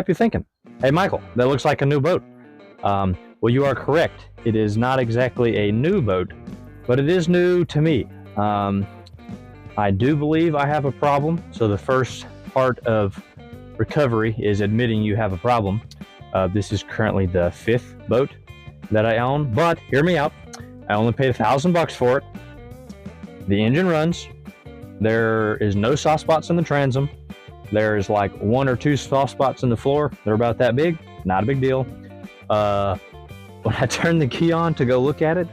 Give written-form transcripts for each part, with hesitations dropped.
might be thinking, hey Michael, that looks like a new boat. Well, you are correct. It is not exactly a new boat, but it is new to me. I do believe I have a problem. So the first part of recovery is admitting you have a problem. This is currently the 5th boat that I own, but hear me out. I only paid $1,000 for it. The engine runs. There is no soft spots in the transom. There's like 1 or 2 soft spots in the floor. They're about that big. Not a big deal. When I turned the key on to go look at it,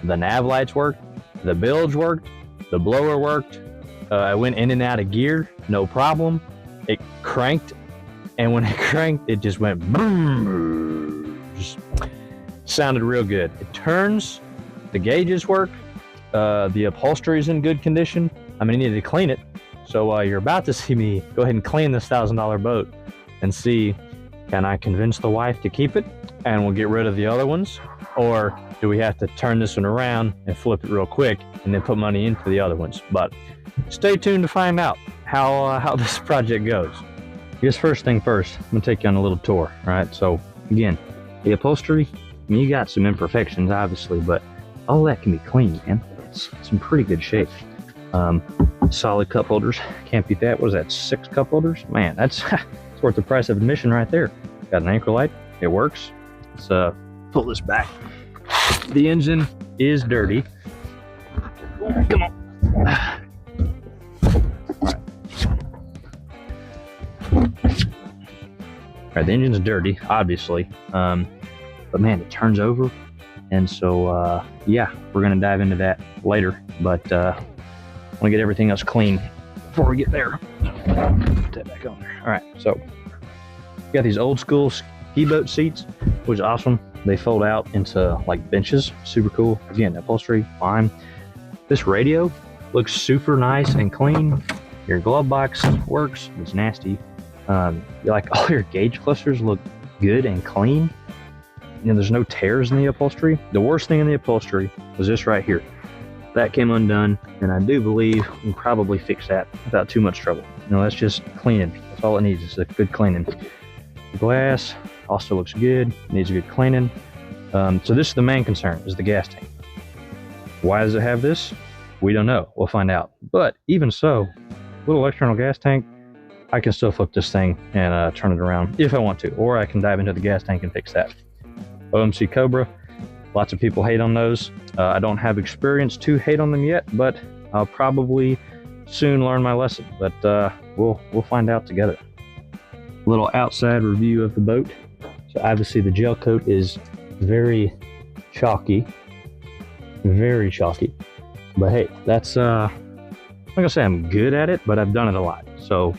the nav lights worked, the bilge worked, the blower worked. I went in and out of gear, no problem. It cranked, and when it cranked, it just went boom. Just sounded real good. It turns, the gauges work, the upholstery is in good condition. I mean, I needed to clean it. So you're about to see me go ahead and clean this $1,000 boat and see, can I convince the wife to keep it and we'll get rid of the other ones? Or do we have to turn this one around and flip it real quick and then put money into the other ones? But stay tuned to find out how this project goes. I guess first thing first, I'm gonna take you on a little tour, all right? So again, the upholstery, I mean, you got some imperfections obviously, but all that can be cleaned, man. It's in pretty good shape. Solid cup holders, can't beat that. What is that, 6 cup holders? Man, that's it's worth the price of admission right there. Got an anchor light, it works. Let's pull this back. The engine is dirty. Come on. All right, the engine's dirty, obviously, but man, it turns over, and so yeah, we're gonna dive into that later. But I want to get everything else clean before we get there. Put that back on there. All right, so we got these old school ski boat seats, which is awesome. They fold out into like benches, super cool. Again, upholstery, fine. This radio looks super nice and clean. Your glove box works, it's nasty. Like all your gauge clusters look good and clean. You know, there's no tears in the upholstery. The worst thing in the upholstery was this right here. That came undone, and I do believe we can probably fix that without too much trouble. You know, that's just cleaning. That's all it needs is a good cleaning. The glass also looks good, needs a good cleaning. So this is the main concern, is the gas tank. Why does it have this? We don't know. We'll find out. But even so, little external gas tank, I can still flip this thing and turn it around if I want to, or I can dive into the gas tank and fix that. OMC Cobra, lots of people hate on those. I don't have experience to hate on them yet, but I'll probably soon learn my lesson. But we'll find out together. Little outside review of the boat. So obviously the gel coat is very chalky, but hey, that's I'm not gonna say I'm good at it, but I've done it a lot, so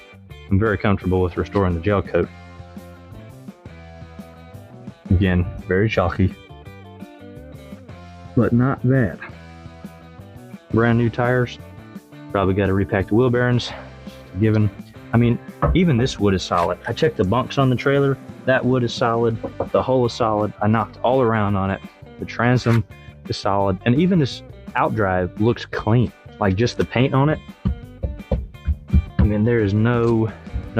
I'm very comfortable with restoring the gel coat. Again, very chalky, but not bad. Brand new tires. Probably got to repack the wheel bearings. Given, I mean, even this wood is solid. I checked the bunks on the trailer. That wood is solid. The hull is solid. I knocked all around on it. The transom is solid, and even this outdrive looks clean. Like just the paint on it. I mean, there is no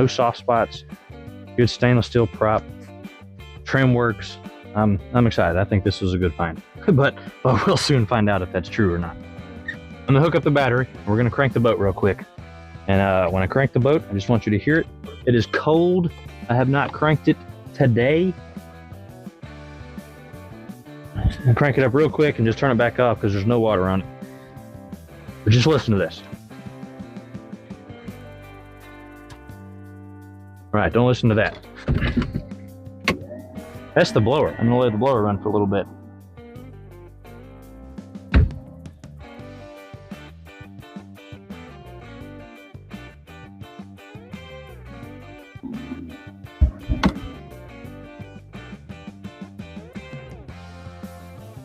soft spots. Good stainless steel prop. Trim works. I'm excited. I think this was a good find. but we'll soon find out if that's true or not. I'm gonna hook up the battery. We're gonna crank the boat real quick. And when I crank the boat, I just want you to hear it. It is cold. I have not cranked it today. I'll crank it up real quick and just turn it back off because there's no water on it. But just listen to this. All right, don't listen to that. That's the blower. I'm gonna let the blower run for a little bit.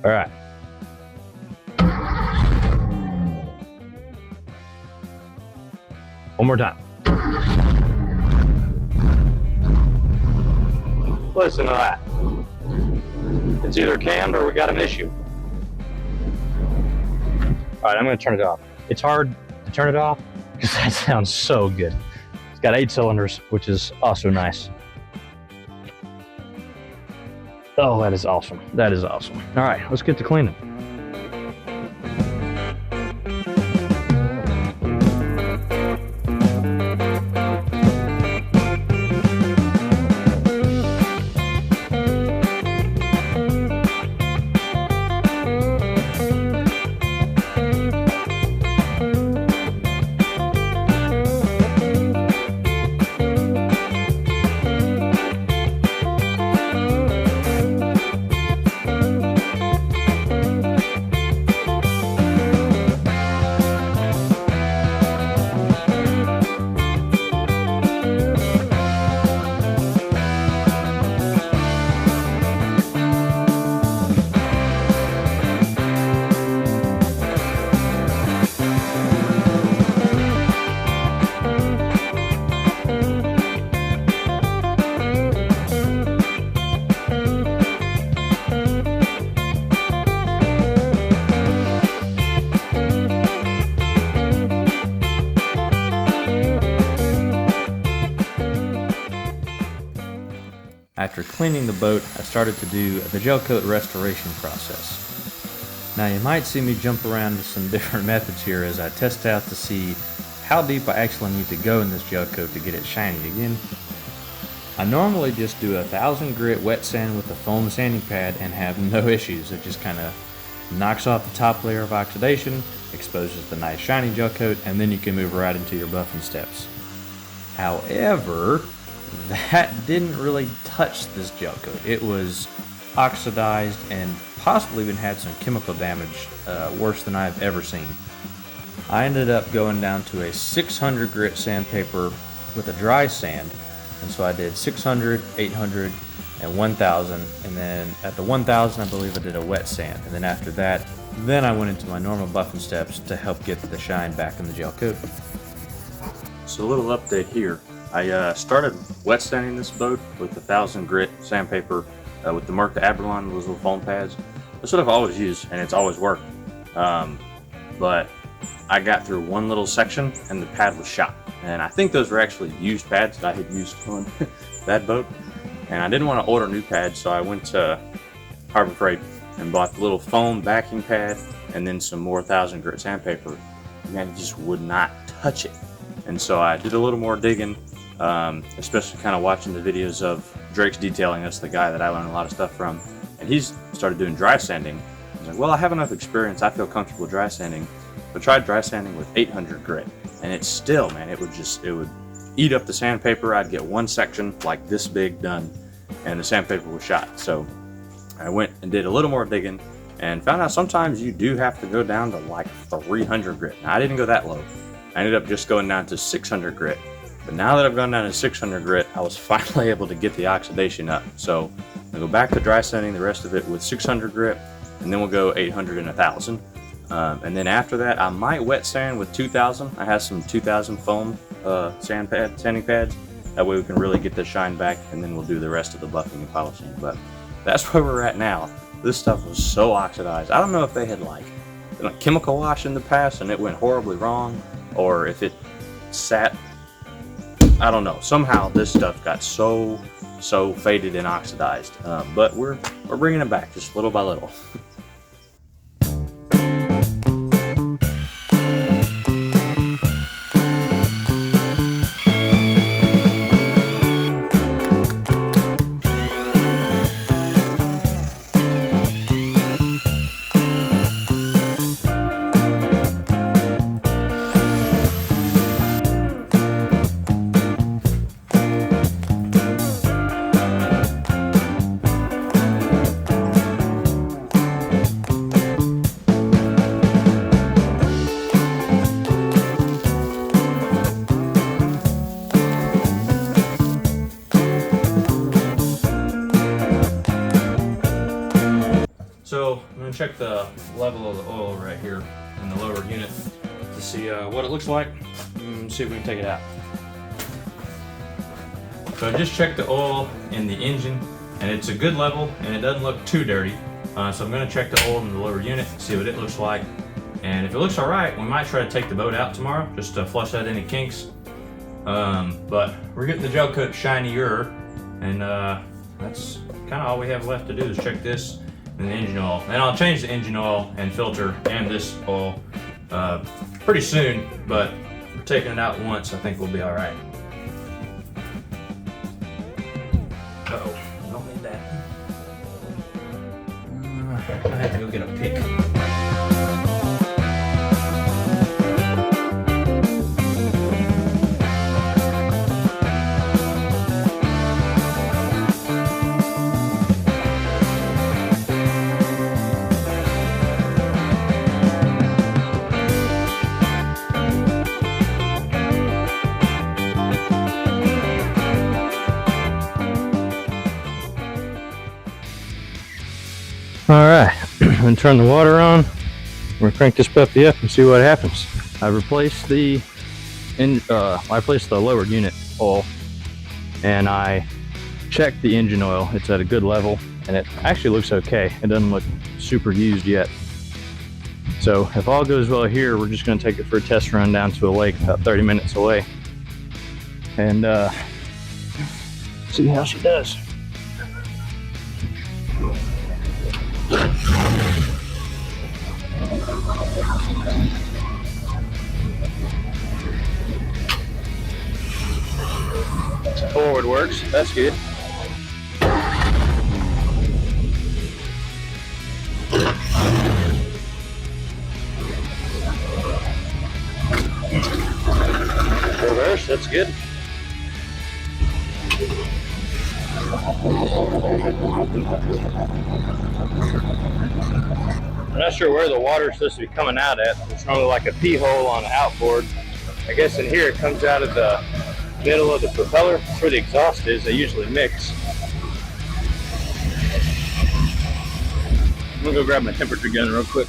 All right. One more time. Listen to that. It's either cammed or we got an issue. All right, I'm gonna turn it off. It's hard to turn it off because that sounds so good. It's got 8 cylinders, which is also nice. Oh, that is awesome. That is awesome. All right, let's get to cleaning. After cleaning the boat, I started to do the gel coat restoration process. Now you might see me jump around to some different methods here as I test out to see how deep I actually need to go in this gel coat to get it shiny again. I normally just do 1000 grit wet sand with a foam sanding pad and have no issues. It just kind of knocks off the top layer of oxidation, exposes the nice shiny gel coat, and then you can move right into your buffing steps. However, that didn't really touch this gel coat. It was oxidized and possibly even had some chemical damage, worse than I've ever seen. I ended up going down to a 600 grit sandpaper with a dry sand, and so I did 600, 800, and 1000, and then at the 1000 I believe I did a wet sand, and then after that, then I went into my normal buffing steps to help get the shine back in the gel coat. So a little update here. I started wet sanding this boat with 1000 grit sandpaper with the Merc Abralon, those little foam pads. That's what I've always used, and it's always worked. But I got through one little section and the pad was shot. And I think those were actually used pads that I had used on that boat. And I didn't want to order new pads, so I went to Harbor Freight and bought the little foam backing pad and then some more 1000 grit sandpaper. Man, it just would not touch it. And so I did a little more digging, especially kind of watching the videos of Drake's Detailing. That's the guy that I learned a lot of stuff from. And he's started doing dry sanding. I was like, well, I have enough experience. I feel comfortable dry sanding. But I tried dry sanding with 800 grit. And it's still, man, it would eat up the sandpaper. I'd get one section like this big done, and the sandpaper was shot. So I went and did a little more digging and found out sometimes you do have to go down to like 300 grit. Now, I didn't go that low. I ended up just going down to 600 grit. But now that I've gone down to 600 grit, I was finally able to get the oxidation up. So I'll go back to dry sanding the rest of it with 600 grit, and then we'll go 800 and 1000. And then after that, I might wet sand with 2000. I have some 2000 foam sanding pads. That way we can really get the shine back, and then we'll do the rest of the buffing and polishing. But that's where we're at now. This stuff was so oxidized. I don't know if they had like chemical wash in the past and it went horribly wrong, or if it sat, I don't know. Somehow this stuff got so faded and oxidized. But we're bringing it back just little by little. So I'm going to check the level of the oil right here in the lower unit to see what it looks like and see if we can take it out. So I just checked the oil in the engine and it's a good level and it doesn't look too dirty. So I'm going to check the oil in the lower unit, see what it looks like. And if it looks alright, we might try to take the boat out tomorrow just to flush out any kinks. But we're getting the gel coat shinier, and that's kind of all we have left to do is check this and the engine oil. And I'll change the engine oil and filter and this oil pretty soon, but we're taking it out once. I think we'll be all right. Uh-oh, don't need that. I have to go get a pick. All right, I'm gonna turn the water on. We're gonna crank this puppy up and see what happens. I replaced the lower unit oil, and I checked the engine oil. It's at a good level, and it actually looks okay. It doesn't look super used yet. So if all goes well here, we're just gonna take it for a test run down to a lake about 30 minutes away, and see how she does. Forward works, that's good. Reverse, that's good. I'm not sure where the water is supposed to be coming out at. It's normally like a pee hole on the outboard. I guess in here it comes out of the middle of the propeller. That's where the exhaust is. They usually mix. I'm gonna go grab my temperature gun real quick.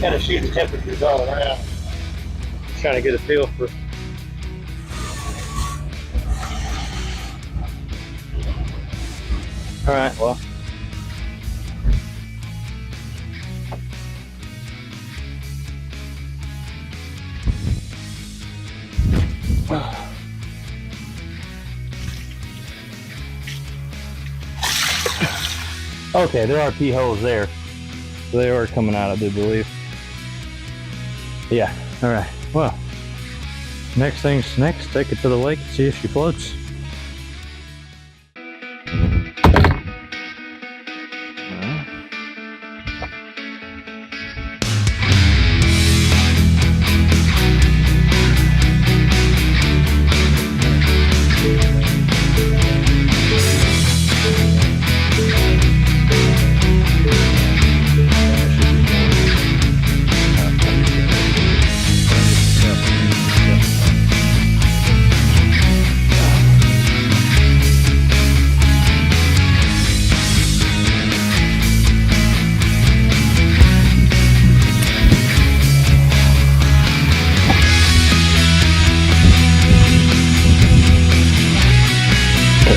Kind of shooting temperatures all around. Just trying to get a feel for. All right, well. Okay, there are pee holes there. So they are coming out, I do believe. Yeah, all right. Well, next thing's next. Take it to the lake and see if she floats.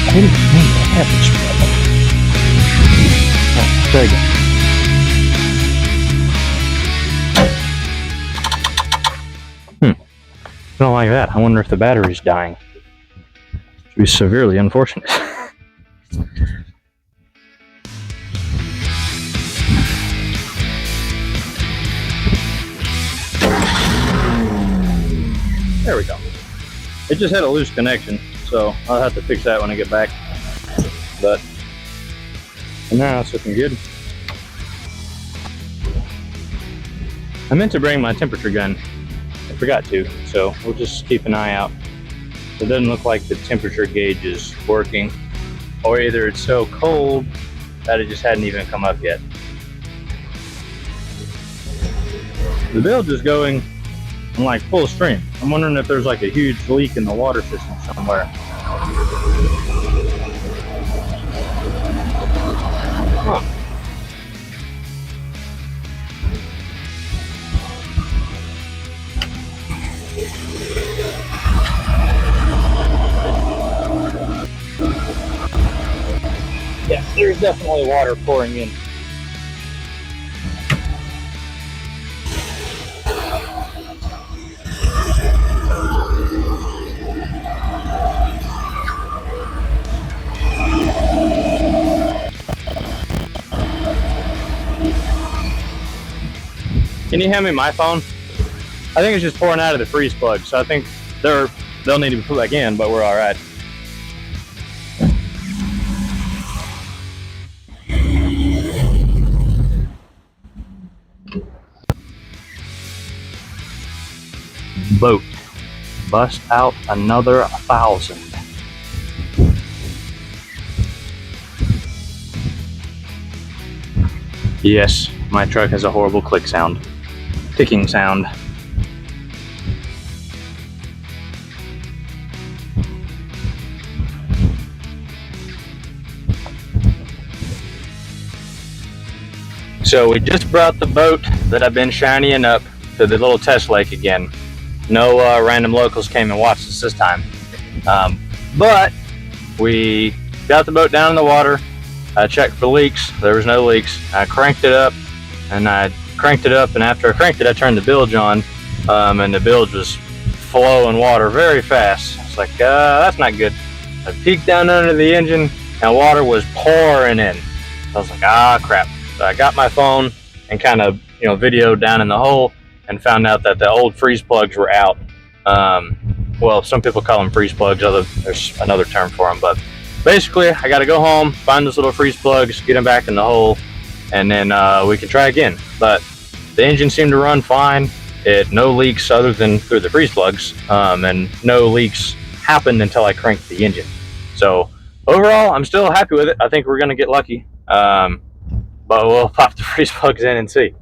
What do you mean that happens? Oh, there you go. I don't like that. I wonder if the battery's dying. It'd be severely unfortunate. There we go. It just had a loose connection, so I'll have to fix that when I get back. But for now, it's looking good. I meant to bring my temperature gun. I forgot to, so we'll just keep an eye out. It doesn't look like the temperature gauge is working, or either it's so cold that it just hadn't even come up yet. The bilge is going on like full stream. I'm wondering if there's like a huge leak in the water system somewhere. Huh. there's definitely water pouring in. Can you hand me my phone? I think it's just pouring out of the freeze plug, so I think they'll need to be put back in, but we're all right. Boat. Bust out another 1,000. Yes, my truck has a horrible click sound. Ticking sound. So we just brought the boat that I've been shinying up to the little test lake again. No random locals came and watched us this time. But we got the boat down in the water. I checked for leaks. There was no leaks. I cranked it up, and after I cranked it, I turned the bilge on, and the bilge was flowing water very fast. It's like, that's not good. I peeked down under the engine, and water was pouring in. I was like, crap. So I got my phone and kind of, videoed down in the hole and found out that the old freeze plugs were out. Well, some people call them freeze plugs. There's another term for them, but basically, I got to go home, find those little freeze plugs, get them back in the hole, and then we can try again. But the engine seemed to run fine. No leaks other than through the freeze plugs, and no leaks happened until I cranked the engine. So overall, I'm still happy with it. I think we're going to get lucky. But we'll pop the freeze plugs in and see.